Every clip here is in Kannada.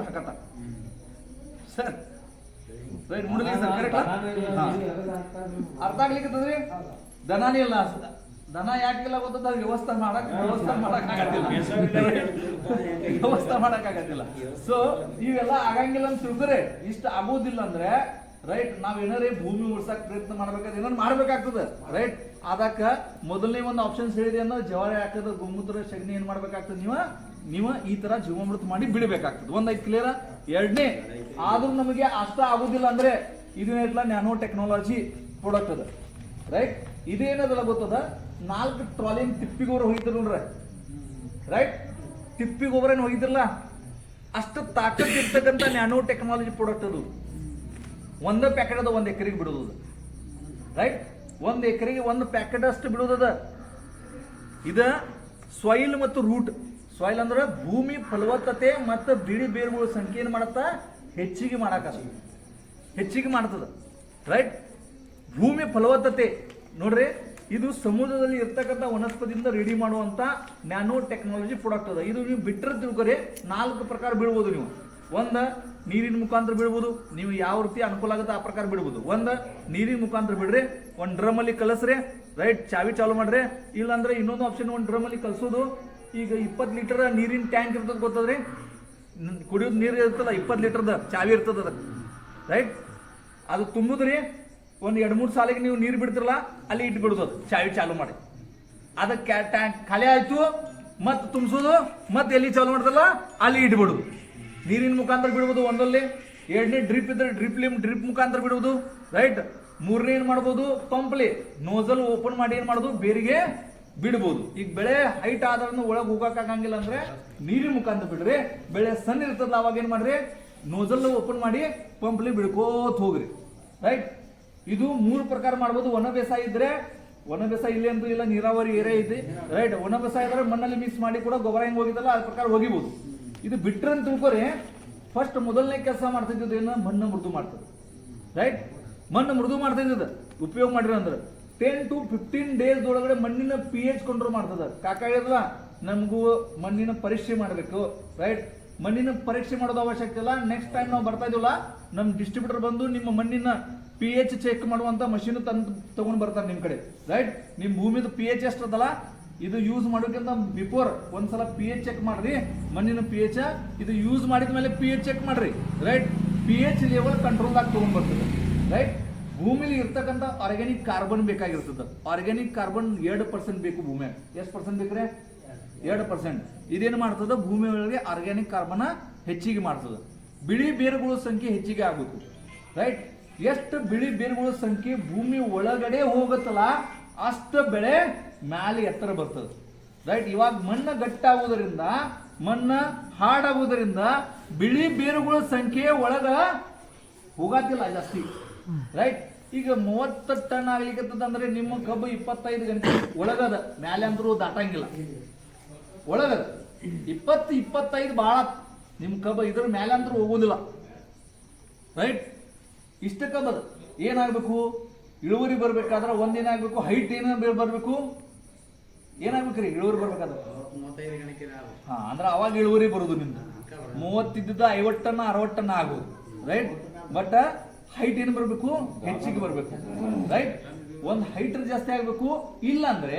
ಹಾಕತ್ತ ಸರ್ ರೈಟ್ ಮುಡಲಿ ಸರ್ ಕರೆಕ್ಟ್ ಅರ್ಥ ಆಗ್ಲಿಕ್ಕತ್ತದ್ರಿ ದನಾನೇ ಇಲ್ಲ ದನ ಯಾಕಿಲ್ಲ ಗೊತ್ತದ ವ್ಯವಸ್ಥೆ ಮಾಡಕ್ ಆಗತ್ತಿಲ್ಲ ಸೊ ಇವೆಲ್ಲ ಆಗಂಗಿಲ್ಲ ಅಂತ ತಿಳ್ದ್ರೆ ಇಷ್ಟ ಆಗೋದಿಲ್ಲ ಅಂದ್ರೆ ರೈಟ್ ನಾವ್ ಏನಾರೇ ಭೂಮಿ ಉಳ್ಸಕ್ ಪ್ರಯತ್ನ ಮಾಡ್ಬೇಕಾದ್ರೆ ಏನಾರು ಮಾಡ್ಬೇಕಾಗ್ತದೆ ರೈಟ್ ಅದಕ್ಕ ಮೊದಲನೇ ಒಂದು ಆಪ್ಷನ್ಸ್ ಹೇಳಿದೆ ಅನ್ನೋ ಜವಾರಿ ಹಾಕದ ಗೋಮೂತ್ರ ಸಗಣಿ ಏನ್ ಮಾಡ್ಬೇಕಾಗ್ತದೆ ನೀವು ಈ ತರ ಜೀವಾಮೃತ ಮಾಡಿ ಬಿಡಬೇಕಾಗ್ತದೆ ಒಂದೈದು ಕ್ಲಿಯರ್. ಎರಡನೇ ಆದ್ರೂ ನಮಗೆ ಅಷ್ಟ ಆಗುದಿಲ್ಲ ಅಂದ್ರೆ ಇದೇನಿಲ್ಲ ನ್ಯಾನೋ ಟೆಕ್ನಾಲಜಿ ಪ್ರಾಡಕ್ಟ್ ಅದ ರೈಟ್. ಇದೇನದಲ್ಲ ಗೊತ್ತದ 4 ಟ್ರಾಲಿ ತಿಪ್ಪಿ ಗೊಬ್ಬರ ಹೋಗಿದ್ರು ನೋಡ್ರಿ ರೈಟ್. ತಿಪ್ಪಿ ಗೊಬ್ಬರ ಏನು ಹೋಗಿದ್ರಲ್ಲ ಅಷ್ಟು ತಾಕತ್ ಇರ್ತಕ್ಕಂಥ ನ್ಯಾನೋ ಟೆಕ್ನಾಲಜಿ ಪ್ರಾಡಕ್ಟ್ ಅದು. ಒಂದೇ ಪ್ಯಾಕೆಟ್ ಅದ 1 ಎಕರೆಗೆ ಬಿಡೋದು ರೈಟ್. 1 ಎಕರೆಗೆ 1 ಪ್ಯಾಕೆಟ್ ಅಷ್ಟು ಬಿಡೋದದ. ಇದ ಸಾಯಿಲ್ ಮತ್ತು ರೂಟ್. ಸಾಯಿಲ್ ಅಂದ್ರೆ ಭೂಮಿ ಫಲವತ್ತತೆ ಮತ್ತು ಬಿಳಿ ಬೇರುಗಳ ಸಂಖ್ಯೆ ಏನು ಮಾಡತ್ತ ಹೆಚ್ಚಿಗೆ ಮಾಡ್ತದ ರೈಟ್. ಭೂಮಿ ಫಲವತ್ತತೆ ನೋಡ್ರಿ ಇದು ಸಮುದ್ರದಲ್ಲಿ ಇರ್ತಕ್ಕಂಥ ವನಸ್ಪತಿಯಿಂದ ರೆಡಿ ಮಾಡುವಂತ ನ್ಯಾನೋ ಟೆಕ್ನಾಲಜಿ ಪ್ರಾಡಕ್ಟ್ ಅದ. ಇದು ನೀವು ಬಿಟ್ಟರೆ ತಿಳ್ಕೊರಿ 4 ಪ್ರಕಾರ ಬಿಡ್ಬೋದು ನೀವು. ಒಂದು ನೀರಿನ ಮುಖಾಂತರ ಬಿಡ್ಬೋದು, ನೀವು ಯಾವ ರೀತಿ ಅನುಕೂಲ ಆಗುತ್ತೆ ಆ ಪ್ರಕಾರ ಬಿಡ್ಬೋದು. ಒಂದು ನೀರಿನ ಮುಖಾಂತರ ಬಿಡ್ರಿ, ಒಂದು ಡ್ರಮ್ ಅಲ್ಲಿ ಕಲಸ್ರಿ ರೈಟ್, ಚಾವಿ ಚಾಲು ಮಾಡ್ರಿ. ಇಲ್ಲಾಂದ್ರೆ ಇನ್ನೊಂದು ಆಪ್ಷನ್ ಒಂದು ಡ್ರಮ್ ಅಲ್ಲಿ ಕಲ್ಸೋದು. ಈಗ 20 ಲೀಟರ್ ನೀರಿನ ಟ್ಯಾಂಕ್ ಇರ್ತದೆ ಗೊತ್ತದ್ರಿ, ಕುಡಿಯೋದು ನೀರು ಇರ್ತದ 20 ಲೀಟರ್ದ ಚಾವಿ ಇರ್ತದ ಅದಕ್ಕೆ ರೈಟ್. ಅದು ತುಂಬುದ್ರಿ ಒಂದು 2-3 ಸಾಲಿಗೆ ನೀವು ನೀರು ಬಿಡ್ತಿರಲ್ಲ ಅಲ್ಲಿ ಇಟ್ಟು ಬಿಡುದು, ಅದು ಚಾವಿ ಚಾಲು ಮಾಡಿ. ಅದಕ್ಕೆ ಟ್ಯಾಂಕ್ ಖಾಲಿ ಆಯ್ತು ಮತ್ತೆ ತುಂಬಿಸೋದು, ಮತ್ತೆ ಎಲ್ಲಿ ಚಾಲು ಮಾಡ್ತಲ್ಲ ಅಲ್ಲಿ ಇಟ್ಬಿಡುದು. ನೀರಿನ ಮುಖಾಂತರ ಬಿಡ್ಬೋದು ಒಂದಲ್ಲಿ. ಎರಡನೇ ಡ್ರಿಪ್ ಇದ್ರೆ ಡ್ರಿಪ್ ಮುಖಾಂತರ ಬಿಡುವುದು ರೈಟ್. ಮೂರನೇ ಏನ್ ಮಾಡ್ಬೋದು ಪಂಪ್ಲಿ ನೋಜಲ್ ಓಪನ್ ಮಾಡಿ ಏನ್ ಮಾಡೋದು ಬೇರಿಗೆ ಬಿಡ್ಬೋದು. ಈಗ ಬೆಳೆ ಹೈಟ್ ಆದ್ರೂ ಒಳಗೆ ಹೋಗಕ್ಕಾಗಂಗಿಲ್ಲ ಅಂದ್ರೆ ನೀರಿನ ಮುಖಾಂತರ ಬಿಡ್ರಿ. ಬೆಳೆ ಸಣ್ಣ ಇರ್ತದಲ್ಲ ಅವಾಗ ಏನ್ ಮಾಡ್ರಿ ನೋಜಲ್ ಓಪನ್ ಮಾಡಿ ಪಂಪ್ಲಿ ಬಿಡ್ಕೋತ ಹೋಗ್ರಿ ರೈಟ್. ಇದು 3 ಪ್ರಕಾರ ಮಾಡ್ಬೋದು. ಒಣ ಬೇಸಾಯ ಇದ್ರೆ ಒಣ ಬೇಸಾಯ ಇಲ್ಲೇ ಅಂತೂ ಇಲ್ಲ, ನೀರಾವರಿ ಏರಿಯಾ ಐತಿ ರೈಟ್. ಒಣ ಬೇಸಾಯ ಇದ್ರೆ ಮಣ್ಣಲ್ಲಿ ಮಿಕ್ಸ್ ಮಾಡಿ ಕೂಡ ಗೊಬ್ಬರ ಹೆಂಗ್ ಹೋಗಿದ್ದಲ್ಲ ಅದ್ರ ಪ್ರಕಾರ ಹೋಗಿಬಹುದು. ಇದು ಬಿಟ್ರೆ ಅಂತ ತಿಳ್ಕೊರಿ ಫಸ್ಟ್ ಮೊದಲನೇ ಕೆಲಸ ಮಾಡ್ತಿದ್ದು ಏನು ಮಣ್ಣು ಮೃದು ಮಾಡ್ತದೆ ರೈಟ್. ಮಣ್ಣು ಮೃದು ಮಾಡ್ತಿದ್ದ ಉಪಯೋಗ ಮಾಡಿರ ಅಂದ್ರೆ 10 to 15 ಡೇಸ್ ಒಳಗಡೆ ಮಣ್ಣಿನ pH ಕಂಟ್ರೋಲ್ ಮಾಡ್ತದ. ಕಾಕ ಹೇಳಿದ್ವಾ ನಮಗೂ ಮಣ್ಣಿನ ಪರೀಕ್ಷೆ ಮಾಡಬೇಕು ರೈಟ್. ಮಣ್ಣಿನ ಪರೀಕ್ಷೆ ಮಾಡೋದು ಅವಶ್ಯಕತೆ ಇಲ್ಲ. ನೆಕ್ಸ್ಟ್ ಟೈಮ್ ನಾವು ಬರ್ತಾ ಇದೀವಲ್ಲ ನಮ್ ಡಿಸ್ಟ್ರಿಬ್ಯೂಟರ್ ಬಂದು ನಿಮ್ಮ ಮಣ್ಣಿನ pH ಚೆಕ್ ಮಾಡುವಂತ ಮಷೀನ್ ತಗೊಂಡ್ ಬರ್ತಾರೆ ನಿಮ್ ಕಡೆ ರೈಟ್. ನಿಮ್ ಭೂಮಿದ pH ಎಷ್ಟದಲ್ಲ ಇದು ಯೂಸ್ ಮಾಡೋಕ್ಕಿಂತ ಬಿಫೋರ್ ಒಂದ್ಸಲ pH ಚೆಕ್ ಮಾಡ್ರಿ. ಮಣ್ಣಿನ pH ಇದು ಯೂಸ್ ಮಾಡಿದ ಮೇಲೆ pH ಚೆಕ್ ಮಾಡ್ರಿ ರೈಟ್. pH ಲೆವೆಲ್ ಕಂಟ್ರೋಲ್ ಆಗಿ ತಗೊಂಡ್ ಬರ್ತದೆ ರೈಟ್. ಭೂಮಿಲಿ ಇರ್ತಕ್ಕಂಥ ಆರ್ಗ್ಯಾನಿಕ್ ಕಾರ್ಬನ್ ಬೇಕಾಗಿರ್ತದೆ. ಆರ್ಗ್ಯಾನಿಕ್ ಕಾರ್ಬನ್ 2% ಬೇಕು ಭೂಮಿಯಾಗ. ಎಷ್ಟು ಪರ್ಸೆಂಟ್ ಬೇಕ್ರೆ 2%. ಇದೇನು ಮಾಡ್ತದ ಭೂಮಿ ಒಳಗೆ ಆರ್ಗ್ಯಾನಿಕ್ ಕಾರ್ಬನ್ ಹೆಚ್ಚಿಗೆ ಮಾಡ್ತದ. ಬಿಳಿ ಬೇರುಗಳ ಸಂಖ್ಯೆ ಹೆಚ್ಚಿಗೆ ಆಗ್ಬೇಕು ರೈಟ್. ಎಷ್ಟು ಬಿಳಿ ಬೇರುಗಳ ಸಂಖ್ಯೆ ಭೂಮಿ ಒಳಗಡೆ ಹೋಗುತ್ತಲ್ಲ ಅಷ್ಟು ಬೆಳೆ ಮ್ಯಾಲೆ ಎತ್ತರ ಬರ್ತದೆ ರೈಟ್. ಇವಾಗ ಮಣ್ಣು ಗಟ್ಟಾಗುವುದರಿಂದ ಮಣ್ಣು ಹಾಡಾಗುವುದರಿಂದ ಬಿಳಿ ಬೇರುಗಳ ಸಂಖ್ಯೆ ಒಳಗ ಹೋಗತ್ತಿಲ್ಲ ಜಾಸ್ತಿ ರೈಟ್. ಈಗ 30 ಟನ್ ಆಗ್ಲಿಕ್ಕಂದ್ರೆ ನಿಮ್ಮ ಕಬ್ಬು 25 ಗಂಟೆ ಒಳಗದ, ಮ್ಯಾಲೆ ಅಂದ್ರೂ ದಾಟಂಗಿಲ್ಲ ಒಳಗದ. 20-25 ಬಹಳ ನಿಮ್ ಕಬ್ಬು ಇದ್ರ ಮ್ಯಾಲೆ ಅಂದ್ರೂ ಹೋಗುದಿಲ್ಲ ರೈಟ್. ಇಷ್ಟ ಕಬ್ಬದ ಏನಾಗ್ಬೇಕು ಇಳುವರಿ ಬರ್ಬೇಕಾದ್ರೆ ಒಂದೇನಾಗ್ಬೇಕು ಹೈಟ್ ಏನ ಬರ್ಬೇಕು, ಏನಾಗ್ಬೇಕ್ರಿ ಇಳುವರಿ ಬರ್ಬೇಕಾದ್ರೆ ಹಾ ಅಂದ್ರೆ ಅವಾಗ ಇಳುವರಿ ಬರುದು. ನಿಮ್ದು 30 ಇದ್ದಿದ್ದ 50 ಟನ್ 60 ಟನ್ ಆಗುದು ರೈಟ್. ಬಟ್ ಹೈಟ್ ಏನು ಬರ್ಬೇಕು ಹೆಚ್ಚಿಗೆ ಬರ್ಬೇಕು ರೈಟ್. ಒಂದ್ ಹೈಟ್ ಜಾಸ್ತಿ ಆಗ್ಬೇಕು, ಇಲ್ಲ ಅಂದ್ರೆ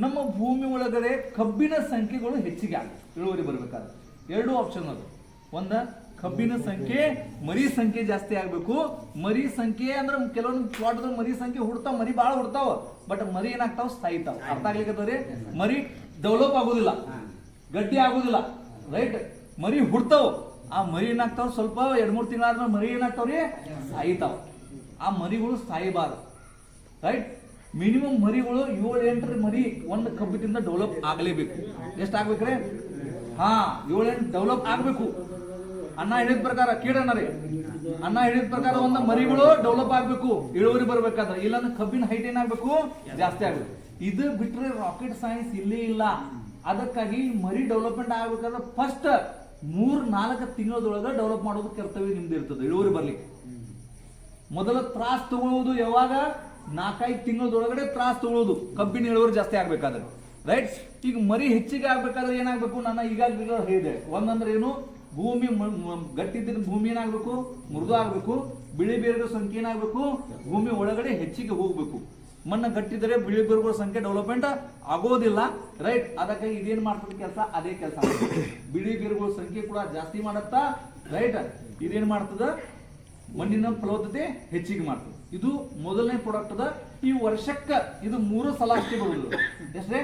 ನಮ್ಮ ಭೂಮಿ ಒಳಗಡೆ ಕಬ್ಬಿನ ಸಂಖ್ಯೆಗಳು ಹೆಚ್ಚಿಗೆ ಆಗ್ಬೇಕು ಇಳುವರಿ ಬರ್ಬೇಕಾದ್ರೆ. 2 ಆಪ್ಷನ್ ಅದು. ಒಂದ ಕಬ್ಬಿನ ಸಂಖ್ಯೆ ಮರಿ ಸಂಖ್ಯೆ ಜಾಸ್ತಿ ಆಗ್ಬೇಕು. ಮರಿ ಸಂಖ್ಯೆ ಅಂದ್ರೆ ಕೆಲವೊಂದು ಪ್ಲಾಟ್ ಮರಿ ಸಂಖ್ಯೆ ಹುಡ್ತಾವ, ಮರಿ ಬಾಳ ಹುಡ್ತಾವ, ಬಟ್ ಮರಿ ಏನಾಗ್ತಾವ ಸಾಯ್ತಾವ. ಅರ್ಥ ಆಗ್ಲಿಕ್ಕತ್ತವ್ರಿ. ಮರಿ ಡೆವಲಪ್ ಆಗುದಿಲ್ಲ, ಗಟ್ಟಿ ಆಗುದಿಲ್ಲ ರೈಟ್. ಮರಿ ಹುಡ್ತಾವ, ಆ ಮರಿ ಏನಾಗ್ತಾವ ಸ್ವಲ್ಪ 2-3 ತಿಂಗಳಾದ್ಮೇಲೆ ಮರಿ ಏನಾಗ್ತಾವ್ರಿ ಸಾಯ್ತಾವ. ಆ ಮರಿಗಳು ಸಾಯಬಾರ್ದು ರೈಟ್. ಮಿನಿಮಮ್ ಮರಿಗಳು 7-8 ಮರಿ ಒಂದು ಕಬ್ಬಿನಿಂದ ಡೆವಲಪ್ ಆಗಲೇಬೇಕು. ಎಷ್ಟಾಗ್ಬೇಕ್ರಿ ಹಾ 7-8 ಡೆವಲಪ್ ಆಗ್ಬೇಕು. ಅನ್ನ ಹೇಳಿದ ಪ್ರಕಾರ ಕೀಡಣ್ಣ ರೀ, ಅನ್ನ ಹೇಳಿದ ಪ್ರಕಾರ ಒಂದು ಮರಿಗಳು ಡೆವಲಪ್ ಆಗ್ಬೇಕು ಇಳುವರಿ ಬರ್ಬೇಕಾದ್ರೆ. ಇಲ್ಲಾಂದ್ರೆ ಕಬ್ಬಿನ ಹೈಟ್ ಏನಾಗ್ಬೇಕು ಜಾಸ್ತಿ ಆಗ್ಬೇಕು. ಇದು ಬಿಟ್ರೆ ರಾಕೆಟ್ ಸೈನ್ಸ್ ಇಲ್ಲೇ ಇಲ್ಲ. ಅದಕ್ಕಾಗಿ ಮರಿ ಡೆವಲಪ್ಮೆಂಟ್ ಆಗ್ಬೇಕಾದ್ರೆ ಫಸ್ಟ್ 3-4 ತಿಂಗಳದೊಳಗೆ ಡೆವಲಪ್ ಮಾಡೋದು ಕರ್ತವ್ಯ ನಿಮ್ದು ಇರ್ತದೆ ಇಳುವರಿ ಬರ್ಲಿಕ್ಕೆ. ಮೊದಲ ತ್ರಾಸ್ ತಗೊಳ್ಳೋದು ಯಾವಾಗ 4-5 ತಿಂಗಳದೊಳಗಡೆ ತ್ರಾಸ್ ತಗೊಳ್ಳೋದು ಕಬ್ಬಿನ ಇಳುವರಿ ಜಾಸ್ತಿ ಆಗ್ಬೇಕಾದ್ರೆ ರೈಟ್. ಈಗ ಮರಿ ಹೆಚ್ಚಿಗೆ ಆಗ್ಬೇಕಾದ್ರೆ ಏನಾಗ್ಬೇಕು, ನಾನು ಈಗಾಗಲೇ ಹೇಳಿದೆ. ಒಂದಂದ್ರೆ ಏನು ಭೂಮಿ ಗಟ್ಟಿದ್ದ ಭೂಮಿ ಏನಾಗಬೇಕು, ಮೃದು ಆಗಬೇಕು. ಬಿಳಿ ಬೇರುಗಳ ಸಂಖ್ಯೆ ಏನಾಗಬೇಕು, ಭೂಮಿ ಒಳಗಡೆ ಹೆಚ್ಚಿಗೆ ಹೋಗ್ಬೇಕು. ಮಣ್ಣು ಗಟ್ಟಿದ್ರೆ ಬಿಳಿ ಬೇರುಗಳ ಸಂಖ್ಯೆ ಡೆವಲಪ್ಮೆಂಟ್ ಆಗೋದಿಲ್ಲ, ರೈಟ್. ಅದಕ್ಕೆ ಇದೇನ್ ಮಾಡ್ತದ ಕೆಲಸ, ಅದೇ ಕೆಲಸ. ಬಿಳಿ ಬೇರುಗಳ ಸಂಖ್ಯೆ ಕೂಡ ಜಾಸ್ತಿ ಮಾಡತ್ತಾ, ರೈಟ್. ಇದೇನ್ ಮಾಡ್ತದ, ಮಣ್ಣಿನ ಫಲವತ್ತತೆ ಹೆಚ್ಚಿಗೆ ಮಾಡ್ತದೆ. ಇದು ಮೊದಲನೇ ಪ್ರಾಡಕ್ಟ್ ಅದ. ಈ ವರ್ಷಕ್ಕ ಇದು 3 ಸಲ ಅಷ್ಟೇ ಬರುವುದು. ಎಷ್ಟೇ?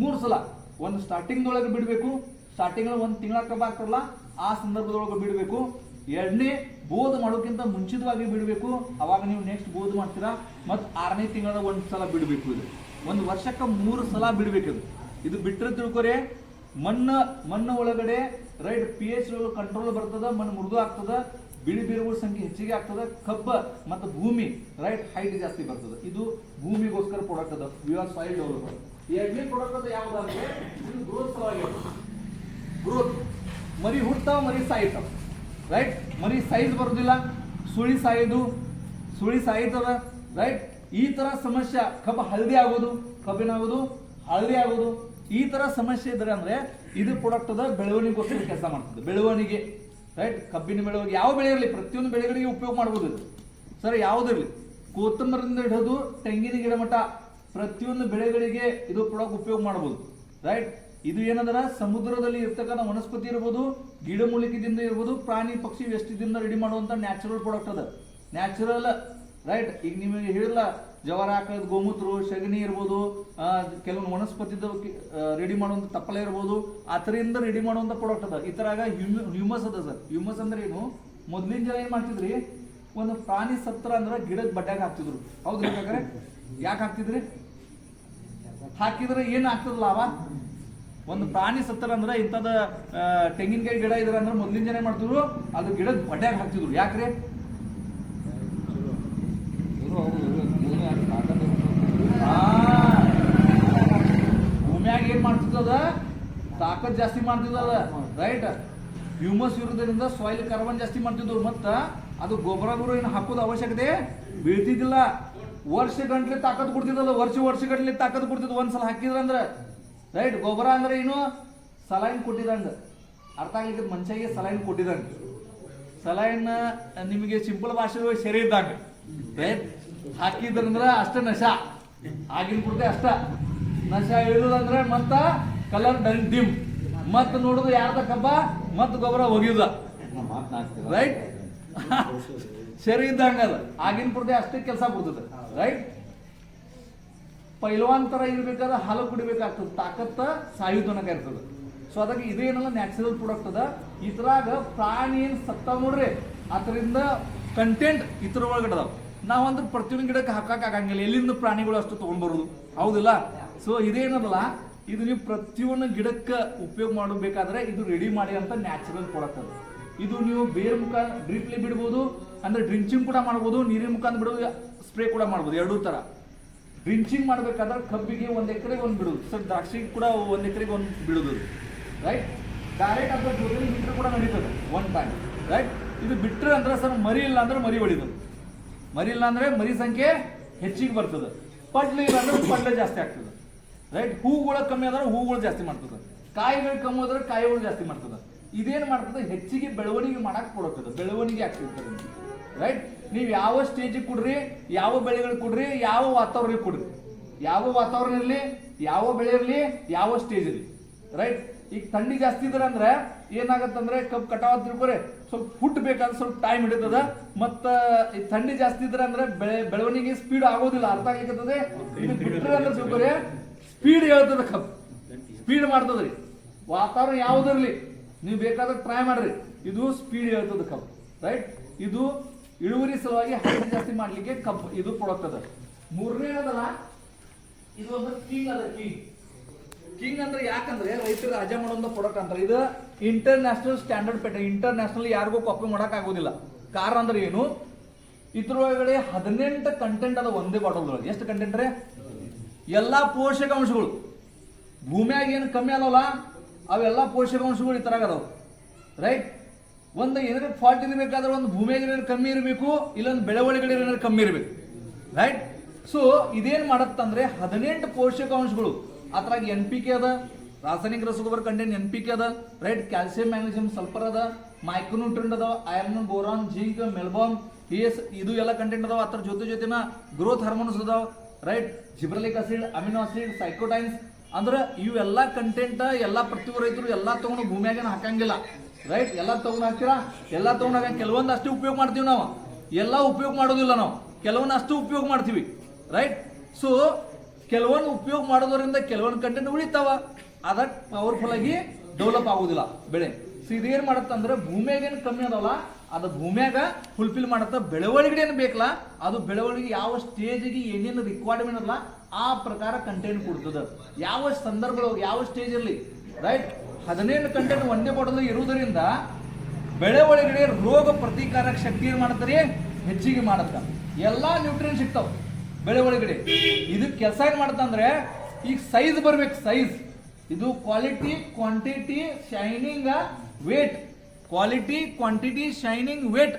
3 ಸಲ. ಒಂದು ಸ್ಟಾರ್ಟಿಂಗ್ ಒಳಗೆ ಬಿಡಬೇಕು, ಸ್ಟಾರ್ಟಿಂಗ್ ಒಂದು ತಿಂಗಳ ಕಬ್ಬ ಆಗ್ತಾರಲ್ಲ ಆ ಸಂದರ್ಭದೊಳಗೆ ಬಿಡಬೇಕು. ಎರಡನೇ ಬೋಧ್ ಮಾಡೋಕ್ಕಿಂತ ಮುಂಚಿತವಾಗಿ ಬಿಡಬೇಕು, ಅವಾಗ ನೀವು ನೆಕ್ಸ್ಟ್ ಬೋಧ್ ಮಾಡ್ತೀರಾ. ಮತ್ತು 6ನೇ ತಿಂಗಳ ಒಂದು ಸಲ ಬಿಡಬೇಕು. ಇದು ಒಂದು ವರ್ಷಕ್ಕೆ 3 ಸಲ ಬಿಡಬೇಕು. ಇದು ಬಿಟ್ಟರೆ ತಿಳ್ಕೊರೆ ಮಣ್ಣು ಒಳಗಡೆ, ರೈಟ್, pH ಕಂಟ್ರೋಲ್ ಬರ್ತದ, ಮಣ್ಣು ಮೃದು ಆಗ್ತದ, ಬಿಳಿ ಬೇರುಗಳ ಸಂಖ್ಯೆ ಹೆಚ್ಚಿಗೆ ಆಗ್ತದ, ಕಬ್ಬ ಮತ್ತು ಭೂಮಿ, ರೈಟ್, ಹೈಟ್ ಜಾಸ್ತಿ ಬರ್ತದೆ. ಇದು ಭೂಮಿಗೋಸ್ಕರ ಪ್ರಾಡಕ್ಟ್ ಅದ, ವಿಆರ್ ಸಾಯಿಲ್ ಡೆವಲಪರ್. ಎರಡನೇ ಪ್ರಾಡಕ್ಟ್ ಅದ ಯಾವ್ದಾದ್ರೆ ಇದು ಗ್ರೋತ್ ಸಲುವಾಗಿ. ಗ್ರೋತ್, ಮರಿ ಹುಡ್ತಾವ, ಮರಿ ಸಾಯ್ತಾವ, ರೈಟ್. ಮರಿ ಸೈಜ್ ಬರೋದಿಲ್ಲ, ಸುಳಿ ಸಾಯ್ತದ, ರೈಟ್. ಈ ತರ ಸಮಸ್ಯೆ, ಕಬ್ಬು ಹಳದಿ ಆಗೋದು, ಕಬ್ಬಿನಾಗೋದು ಹಳದಿ ಆಗೋದು, ಈ ತರ ಸಮಸ್ಯೆ ಇದ್ರೆ ಅಂದ್ರೆ ಇದು ಪ್ರಾಡಕ್ಟ್ ಅದ ಬೆಳವಣಿಗೆಗೋಸ್ಕರ ಕೆಲಸ ಮಾಡ್ತದೆ. ಬೆಳವಣಿಗೆ, ರೈಟ್. ಕಬ್ಬಿನ ಬೆಳವಣಿಗೆ ಯಾವ ಬೆಳೆ ಇರಲಿ, ಪ್ರತಿಯೊಂದು ಬೆಳೆಗಳಿಗೆ ಉಪಯೋಗ ಮಾಡ್ಬೋದು ಇದು. ಸರ್, ಯಾವುದಿರಲಿ, ಕೊತ್ತಂಬರಿಂದ ಹಿಡಿದು ತೆಂಗಿನ ಗಿಡ ಮಟ್ಟ ಪ್ರತಿಯೊಂದು ಬೆಳೆಗಳಿಗೆ ಇದು ಪ್ರಾಡಕ್ಟ್ ಉಪಯೋಗ ಮಾಡ್ಬೋದು, ರೈಟ್. ಇದು ಏನಂದ್ರ ಸಮುದ್ರದಲ್ಲಿ ಇರ್ತಕ್ಕಂಥ ವನಸ್ಪತಿ ಇರ್ಬೋದು, ಗಿಡಮೂಲಿಕೆದಿಂದ ಇರ್ಬೋದು, ಪ್ರಾಣಿ ಪಕ್ಷಿ ವೆಸ್ಟದಿಂದ ರೆಡಿ ಮಾಡುವಂತ ನ್ಯಾಚುರಲ್ ಪ್ರಾಡಕ್ಟ್ ಅದ. Natural, right. ಈಗ ನಿಮಗೆ ಹೇಳಿಲ್ಲ, ಜವಾರ ಹಾಕೋದು ಗೋಮೂತ್ರ, ಸಗಣಿ ಇರ್ಬೋದು, ಕೆಲವೊಂದು ವನಸ್ಪತಿದ ರೆಡಿ ಮಾಡುವಂತ ತಪ್ಪಲೆ ಇರ್ಬೋದು, ಆ ಥರದಿಂದ ರೆಡಿ ಮಾಡುವಂತ ಪ್ರಾಡಕ್ಟ್ ಅದ. ಈ ತರಾಗ ಹ್ಯೂಮಸ್ ಅದ ಸರ್. ಹ್ಯೂಮಸ್ ಅಂದ್ರೆ ಏನು, ಮೊದ್ಲಿನ ಜನ ಏನ್ ಮಾಡ್ತಿದ್ರಿ, ಒಂದು ಪ್ರಾಣಿ ಸತ್ರ ಅಂದ್ರೆ ಗಿಡದ ಬಡ್ಡ್ಯಾಗ ಹಾಕ್ತಿದ್ರು. ಹೌದ್ರಿ ಬೇಕಾದ್ರೆ? ಯಾಕೆ ಹಾಕ್ತಿದ್ರಿ? ಹಾಕಿದ್ರೆ ಏನ್ ಆಗ್ತದ ಲಾಭ? ಒಂದು ಪ್ರಾಣಿ ಸತ್ತರ ಅಂದ್ರೆ ಇಂಥದ ತೆಂಗಿನಕಾಯಿ ಗಿಡ ಇದ್ರ ಅಂದ್ರೆ ಮೊದ್ಲಿನ ಜನ ಏನ್ ಮಾಡ್ತಿದ್ರು, ಅದು ಗಿಡದ ಬಡ್ಡ್ಯಾಗ ಹಾಕ್ತಿದ್ರು. ಯಾಕ್ರೆ? ಭೂಮಿಯಾಗ ಏನ್ ಮಾಡ್ತಿದ್ದದ, ತಾಕತ್ ಜಾಸ್ತಿ ಮಾಡ್ತಿದ್ದದ, ರೈಟ್. ಹ್ಯೂಮಸ್ ಇರೋದ್ರಿಂದ ಸಾಯಿಲ್ ಕಾರ್ಬನ್ ಜಾಸ್ತಿ ಮಾಡ್ತಿದ್ರು. ಮತ್ತ ಅದು ಗೊಬ್ಬರ ಏನು ಹಾಕೋದು ಅವಶ್ಯಕತೆ ಬೀಳ್ತಿದ್ದಿಲ್ಲ. ವರ್ಷ ಗಂಟ್ಲೆ ತಾಕತ್ ಕೊಡ್ತಿದ್ದಲ್ಲ, ವರ್ಷ ಗಂಟ್ಲೆ ತಾಕತ್ ಕೊಡ್ತಿದ್ ಒಂದ್ಸಲ ಹಾಕಿದ್ರಂದ್ರ, ರೈಟ್. ಗೊಬ್ಬರ ಅಂದ್ರೆ ಏನು, ಸಲೈನ್ ಕೊಟ್ಟಿದಂಗ. ಅರ್ಥ ಆಗ್ಲಿಕ್ಕೆ ಮನುಷ್ಯಗೆ ಸಲೈನ್ ಕೊಟ್ಟಿದಂಗ. ಸಲೈನ್ ನಿಮಗೆ ಸಿಂಪಲ್ ಭಾಷೆ ಸೆರೆ ಇದ್ದಂಗ, ರೈಟ್. ಹಾಕಿದ್ರಂದ್ರ ಅಷ್ಟ ನಶ ಆಗಿನ ಕೊಡ್ತೆ, ಅಷ್ಟ ನಶ ಇಳುದಂದ್ರೆ ಮತ್ತ ಕಲರ್ ಡಿಮ್, ಮತ್ ನೋಡುದು ಯಾರ್ದ ಕಬ್ಬ, ಮತ್ ಗೊಬ್ಬರ ಒಗಿಯುದ, ರೈಟ್. ಸರಿ ಇದ್ದಂಗ ಅದ. ಆಗಿನ ಕೊಡ್ತೆ ಅಷ್ಟೇ ಕೆಲಸ ಕೊಡ್ತದೆ, ರೈಟ್. ಪೈಲ್ವಾನ್ ತರ ಇರ್ಬೇಕಾದ್ರೆ ಹಾಲು ಕುಡಿಬೇಕಾಗ್ತದೆ, ತಾಕತ್ತ ಸಾಯುಧನಕ ಇರ್ತದೆ. ಸೊ ಅದಕ್ಕೆ ಇದೇನಲ್ಲ ನ್ಯಾಚುರಲ್ ಪ್ರಾಡಕ್ಟ್ ಅದ. ಇದ್ರಾಗ ಪ್ರಾಣಿ ಏನ್ ಸತ್ತಾವ ನೋಡ್ರಿ, ಅದರಿಂದ ಕಂಟೆಂಟ್ ಇತರ ಒಳಗಡೆ ಅದಾವ. ನಾವಂದ್ರೆ ಪ್ರತಿಯೊಂದು ಗಿಡಕ್ಕೆ ಹಾಕಕ್ ಆಗಂಗಿಲ್ಲ, ಎಲ್ಲಿಂದ ಪ್ರಾಣಿಗಳು ಅಷ್ಟು ತಗೊಂಡ್ಬರುದು, ಹೌದಿಲ್ಲ? ಸೊ ಇದೇನದಲ್ಲ, ಇದು ನೀವು ಪ್ರತಿಯೊಂದು ಗಿಡಕ್ಕೆ ಉಪಯೋಗ ಮಾಡಬೇಕಾದ್ರೆ ಇದು ರೆಡಿ ಮಾಡಿ ಅಂತ ನ್ಯಾಚುರಲ್ ಪ್ರಾಡಕ್ಟ್ ಅದು. ಇದು ನೀವು ಬೇರೆ ಮುಖ ಡ್ರಿಪ್ಲಿ ಬಿಡ್ಬೋದು, ಅಂದ್ರೆ ಡ್ರಿಂಚಿಂಗ್ ಕೂಡ ಮಾಡ್ಬೋದು, ನೀರಿನ ಮುಖಾಂತರ ಬಿಡೋದು, ಸ್ಪ್ರೇ ಕೂಡ ಮಾಡ್ಬೋದು, ಎರಡೂ ತರ. ಡ್ರಿಂಚಿಂಗ್ ಮಾಡ್ಬೇಕಾದ್ರೆ ಕಬ್ಬಿಗೆ 1 ಎಕರೆಗೆ 1 ಬಿಡುದು, ಸರ್ ದ್ರಾಕ್ಷಿಗೆ ಕೂಡ 1 ಎಕರೆಗೆ 1 ಬಿಡುದು, ರೈಟ್. ಡೈರೆಕ್ಟ್ ಅದ್ರ ಜೊತೆ ಬಿಟ್ಟರೆ ಕೂಡ ನಡೀತದೆ 1 ಟೈಮ್, ರೈಟ್. ಇದು ಬಿಟ್ಟರೆ ಅಂದ್ರೆ ಸರ್ ಮರಿ ಇಲ್ಲ ಅಂದ್ರೆ ಮರಿ ಹೊಡಿದು, ಮರಿ ಇಲ್ಲ ಅಂದ್ರೆ ಮರಿ ಸಂಖ್ಯೆ ಹೆಚ್ಚಿಗೆ ಬರ್ತದೆ, ಪಡ್ಲು ಇಲ್ಲ ಅಂದ್ರೆ ಪಡ್ಲೆ ಜಾಸ್ತಿ ಆಗ್ತದೆ, ರೈಟ್. ಹೂಗಳು ಕಮ್ಮಿ ಆದ್ರೆ ಹೂಗಳು ಜಾಸ್ತಿ ಮಾಡ್ತದೆ, ಕಾಯಿಗಳು ಕಮ್ಮಿ ಆದ್ರೆ ಕಾಯಿಗಳು ಜಾಸ್ತಿ ಮಾಡ್ತದೆ. ಇದೇನು ಮಾಡ್ತದೆ, ಹೆಚ್ಚಿಗೆ ಬೆಳವಣಿಗೆ ಮಾಡಕ್ ಕೊಡುತ್ತದೆ, ಬೆಳವಣಿಗೆ ಆಗ್ತಿರ್ತದೆ, ರೈಟ್. ನೀವು ಯಾವ ಸ್ಟೇಜಿಗೆ ಕೊಡ್ರಿ, ಯಾವ ಬೆಳೆಗಳಿಗೆ ಕೊಡ್ರಿ, ಯಾವ ವಾತಾವರಣಕ್ಕೆ ಕೊಡ್ರಿ, ಯಾವ ವಾತಾವರಣ ಇರಲಿ, ಯಾವ ಬೆಳೆ ಇರಲಿ, ಯಾವ ಸ್ಟೇಜ್ ಇರಲಿ, ರೈಟ್. ಈಗ ಥಂಡಿ ಜಾಸ್ತಿ ಇದ್ರೆ ಅಂದ್ರೆ ಏನಾಗತ್ತಂದ್ರೆ ಕಬ್ಬು ಕಟಾವ್ ತಿಳ್ಕೊರೆ ಸ್ವಲ್ಪ ಹುಟ್ಟಬೇಕಾದ್ರೆ ಸ್ವಲ್ಪ ಟೈಮ್ ಹಿಡಿತದ. ಮತ್ತ ಈ ಥಂಡಿ ಜಾಸ್ತಿ ಇದ್ರೆ ಅಂದ್ರೆ ಬೆಳವಣಿಗೆ ಸ್ಪೀಡ್ ಆಗೋದಿಲ್ಲ, ಅರ್ಥ ಆಗ್ಲಿಕ್ಕತ್ತದೆ. ಇದು ಬಿಟ್ಟರೆ ಅಂದ್ರೆ ತಿಳ್ಕೊರೆ ಸ್ಪೀಡ್ ಹೇಳ್ತದ, ಕಬ್ಬು ಸ್ಪೀಡ್ ಮಾಡ್ತದ್ರಿ. ವಾತಾವರಣ ಯಾವುದಿರ್ಲಿ ನೀವು ಬೇಕಾದ್ರೆ ಟ್ರೈ ಮಾಡ್ರಿ, ಇದು ಸ್ಪೀಡ್ ಹೇಳ್ತದ ಕಬ್ಬು, ರೈಟ್. ಇದು ಇಳುವರಿ ಸಲುವಾಗಿ ಹೈಟ್ ಜಾಸ್ತಿ ಮಾಡ್ಲಿಕ್ಕೆ ಕಬ್ಬು ಇದು ಪ್ರಾಡಕ್ಟ್ ಅದ. ಮೂರನೇ ಅದಲ್ಲ, ಇದು ಒಂದು ಕಿಂಗ್ ಅದ. ಕಿಂಗ್ ಅಂದ್ರೆ ಯಾಕಂದ್ರೆ ರೈತರು ರಾಜ ಮಾಡುವಂತ ಪ್ರಾಡಕ್ಟ್ ಅಂತಾರೆ. ಇದು ಇಂಟರ್ನ್ಯಾಷನಲ್ ಸ್ಟ್ಯಾಂಡರ್ಡ್ ಪೇಟೆಂಟ್, ಇಂಟರ್ನ್ಯಾಷನಲ್ ಯಾರಿಗೂ ಕಾಪಿ ಮಾಡಕ್ ಆಗೋದಿಲ್ಲ. ಕಾರಣ ಅಂದ್ರೆ ಏನು, ಇದ್ರೊಳಗಡೆ 18 ಕಂಟೆಂಟ್ ಅದ ಒಂದೇ ಬಾಟಲ್ ಒಳಗೆ. ಎಷ್ಟು ಕಂಟೆಂಟ್ ರೀ? ಎಲ್ಲಾ ಪೋಷಕಾಂಶಗಳು ಭೂಮಿಯಾಗ ಏನು ಕಮ್ಮಿ ಅಲ್ಲವಲ್ಲ, ಅವೆಲ್ಲ ಪೋಷಕಾಂಶಗಳು ಈ ತರ ಅದಾವ, ರೈಟ್. ಒಂದು ಏನಾರ ಫಾಲ್ಟ್ ಇರಬೇಕಾದ್ರೆ ಒಂದು ಭೂಮಿಯಾಗ ಏನಾದ್ರು ಕಮ್ಮಿ ಇರಬೇಕು, ಇಲ್ಲೊಂದು ಬೆಳವಣಿಗೆ ಏನಾದ್ರು ಕಮ್ಮಿ ಇರಬೇಕು, ರೈಟ್. ಸೊ ಇದೇನ್ ಮಾಡತ್ತಂದ್ರೆ 18 ಪೋಷಕಾಂಶಗಳು, ಅದ್ರಾಗ NPK ಅದ, ರಾಸಾಯನಿಕ ರಸಗೊಬ್ಬರ ಕಂಟೆಂಟ್ NPK ಅದ, ರೈಟ್, ಕ್ಯಾಲ್ಸಿಯಂ ಮ್ಯಾಗ್ನೀಸಿಯಂ ಸಲ್ಫರ್ ಅದ, ಮೈಕ್ರೋನ್ಯೂಟ್ರೆಂಟ್ ಅದಾವ, ಐರನ್ ಬೋರಾನ್ ಜಿಂಕ್ ಮೆಲ್ಬಾರ್ನ್ ಇದು ಎಲ್ಲ ಕಂಟೆಂಟ್ ಅದಾವ. ಅದ್ರ ಜೊತೆನ ಗ್ರೋತ್ ಹಾರ್ಮೋನ್ಸ್ ಅದಾವ, right, gibberellic acid, amino acid, ಸೈಕೋಟೈನ್ಸ್. ಅಂದ್ರೆ ಇವೆಲ್ಲ ಕಂಟೆಂಟ್ ಎಲ್ಲ ಪ್ರತಿಯೊಬ್ಬರು ರೈತರು ಎಲ್ಲ ತಗೊಂಡು ಭೂಮಿಯಾಗ ಹಾಕಂಗಿಲ್ಲ, ರೈಟ್. ಎಲ್ಲ ತಗೊಂಡು ಹಾಕ್ತೀರಾ, ಎಲ್ಲ ತಗೊಂಡಾಗ ಕೆಲವೊಂದು ಅಷ್ಟು ಉಪಯೋಗ ಮಾಡ್ತೀವಿ ನಾವು, ಎಲ್ಲ ಉಪಯೋಗ ಮಾಡೋದಿಲ್ಲ ನಾವು, ಕೆಲವೊಂದು ಅಷ್ಟು ಉಪಯೋಗ ಮಾಡ್ತೀವಿ, ರೈಟ್. ಸೊ ಕೆಲವೊಂದು ಉಪಯೋಗ ಮಾಡೋದ್ರಿಂದ ಕೆಲವೊಂದು ಕಂಟೆಂಟ್ ಉಳಿತಾವ, ಅದಕ್ಕೆ ಪವರ್ಫುಲ್ ಆಗಿ ಡೆವಲಪ್ ಆಗೋದಿಲ್ಲ ಬೆಳೆ. ಸೊ ಇದೇನ್ ಮಾಡತ್ತಂದ್ರೆ ಭೂಮಿಯಾಗ ಏನು ಕಮ್ಮಿ ಅದಾವಲ್ಲ ಅದು ಭೂಮಿಯಾಗ ಫುಲ್ಫಿಲ್ ಮಾಡತ್ತ. ಬೆಳವಣಿಗೆ ಏನು ಬೇಕಲ್ಲ ಅದು ಬೆಳವಣಿಗೆ ಯಾವ ಸ್ಟೇಜಿಗೆ ಏನೇನು ರಿಕ್ವೈರ್ಮೆಂಟ್ ಅಲ್ಲ ಆ ಪ್ರಕಾರ ಕಂಟೆಂಟ್ ಕೊಡ್ತದ. ಯಾವ ಸಂದರ್ಭದೊಳಗೆ ಯಾವ ಸ್ಟೇಜ್ ಇರಲಿ, ರೈಟ್. 17 ಕಂಟೆಂಟ್ ಒಂದೇ ಬಾಟಲ್ ಇರುವುದರಿಂದ ಬೆಳೆ ಒಳಗಡೆ ರೋಗ ಪ್ರತಿಕಾರಕ ಶಕ್ತಿ ಏನ್ ಮಾಡ್ತಾರೆ, ಹೆಚ್ಚಿಗೆ ಮಾಡತ್ತ. ಎಲ್ಲಾ ನ್ಯೂಟ್ರಿಯನ್ ಸಿಗ್ತಾವ ಬೆಳೆ ಒಳಗಡೆ. ಇದಕ್ಕೆ ಕೆಲಸ ಏನ್ ಮಾಡತ್ತಂದ್ರೆ ಈಗ ಸೈಜ್ ಬರ್ಬೇಕು, ಸೈಜ್. ಇದು quality, quantity, shining, weight. Quality, quantity, shining, weight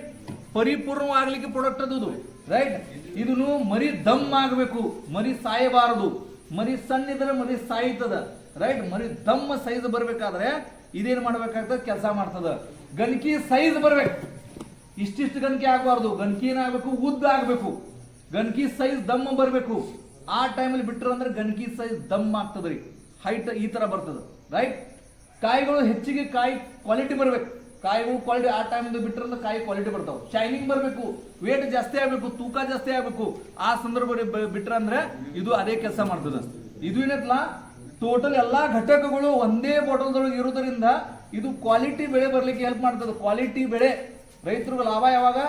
ಪರಿಪೂರ್ಣವಾಗ್ಲಿಕ್ಕೆ ಪ್ರಾಡಕ್ಟ್ ಅದು, ರೈಟ್. ಇದನ್ನು ಮರಿ ದಮ್ ಆಗಬೇಕು, ಮರಿ ಸಾಯಬಾರದು. ಮರಿ ಸಣ್ಣ ಇದ್ರೆ ಮರಿ ಸಾಯ್ತದ, ರೈಟ್. ಮರಿ ದಮ್ ಸೈಜ್ ಬರ್ಬೇಕಾದ್ರೆ ಇದೇನ್ ಮಾಡ್ಬೇಕಾಗ್ತದೆ, ಕೆಲಸ ಮಾಡ್ತದ. ಗಣಕಿ ಸೈಜ್ ಬರ್ಬೇಕು, ಇಷ್ಟಿಷ್ಟು ಗಣಕಿ ಆಗಬಾರ್ದು, ಗಣಕಿ ಏನಾಗಬೇಕು, ಉದ್ದ ಆಗಬೇಕು. ಗಣಕಿ ಸೈಜ್ ದಮ್ ಬರಬೇಕು. ಆ ಟೈಮಲ್ಲಿ ಬಿಟ್ಟರು ಅಂದ್ರೆ ಗಣಕಿ ಸೈಜ್ ದಮ್ ಆಗ್ತದ್ರಿ, ಹೈಟ್ ಈ ತರ ಬರ್ತದ, ರೈಟ್. ಕಾಯಿಗಳು ಹೆಚ್ಚಿಗೆ ಕಾಯಿ ಕ್ವಾಲಿಟಿ ಬರ್ಬೇಕು, ಕಾಯಿಗಳು ಕ್ವಾಲಿಟಿ ಆ ಟೈಮಿಂದ ಬಿಟ್ಟರೆ ಕಾಯಿ ಕ್ವಾಲಿಟಿ ಬರ್ತಾವ. ಶೈನಿಂಗ್ ಬರಬೇಕು, ವೇಟ್ ಜಾಸ್ತಿ ಆಗಬೇಕು, ತೂಕ ಜಾಸ್ತಿ ಆಗಬೇಕು. ಆ ಸಂದರ್ಭ ಬಿಟ್ರ ಅಂದ್ರೆ ಇದು ಅದೇ ಕೆಲಸ ಮಾಡ್ತದ. ಇದು ಏನತ್ಲ ಟೋಟಲ್ ಎಲ್ಲಾ ಘಟಕಗಳು ಒಂದೇ ಬಾಟಲ್ದೊಳಗೆ ಇರೋದ್ರಿಂದ ಇದು ಕ್ವಾಲಿಟಿ ಬೆಳೆ ಬರ್ಲಿಕ್ಕೆ ಹೆಲ್ಪ್ ಮಾಡ್ತದೆ. ಕ್ವಾಲಿಟಿ ಬೆಳೆ ರೈತರಿಗೆ ಲಾಭ ಯಾವಾಗ,